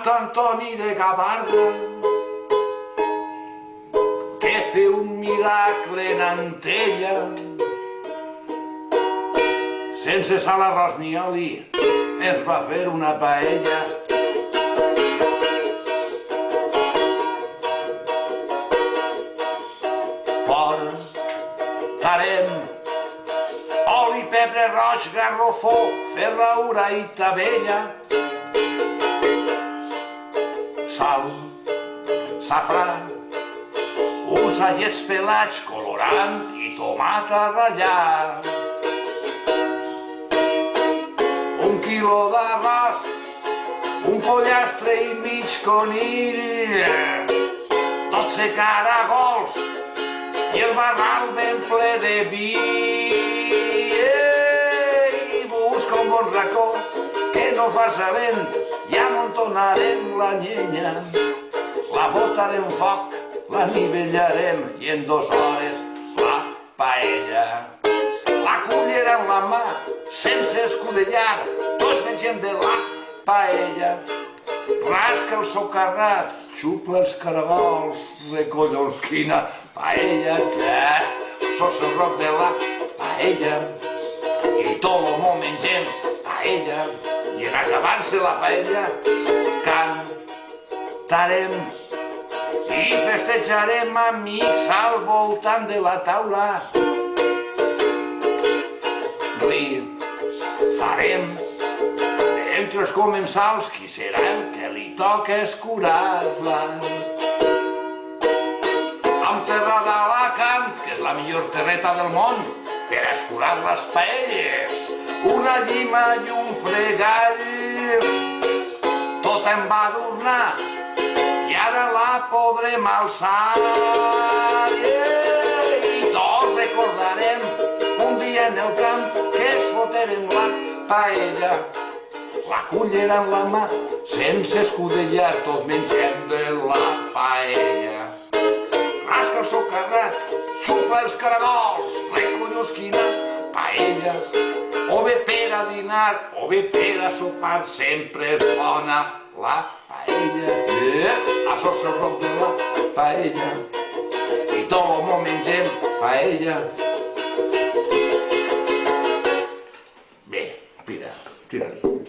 Sant Antoni de Gavarda, que feu un miracle en Antella, sense sal, arròs ni oli, ens va fer una paella. Portarem oli, pebre roig, garrofó, ferradura i tavella, sal, safrà, uns allets pelats, colorant i tomata ratllat. 1 quilo d'arròs, un pollastre i mig conill, 12 caragols i el barral ben ple de vi. I busca un bon racó que no faça vent i amuntonarem la llenya. La botarem foc, la nivellarem i en 2 hores la paella. La cullera en la mà, sense escudellar, tots mengem de la paella. Rasca el socarrat, xupa els caragols, recollons quina paella, sos el roc de la paella. I tot l'home mengem paella, i en acabant-se la paella cantarem i festejarem amics al voltant de la taula. Farem entre els comensals qui serà el que li toca escurar-la. Amb terra d'Alacant, que és la millor terreta del món per escurar les paelles, una llima i un fregall. Tot em va adornar i ara la podrem alçar. I tots recordarem un dia en el camp que es foterem la paella. La cullera en la mà, sense escudellar, tots mengem de la paella. Rasca el socarrat, xupa els caragols, recollons quina paella. O bé per a dinar, o bé per a sopar, sempre és bona la paella. Això és el roc de la paella. I tot l'home mengem paella. Bé, tira-li.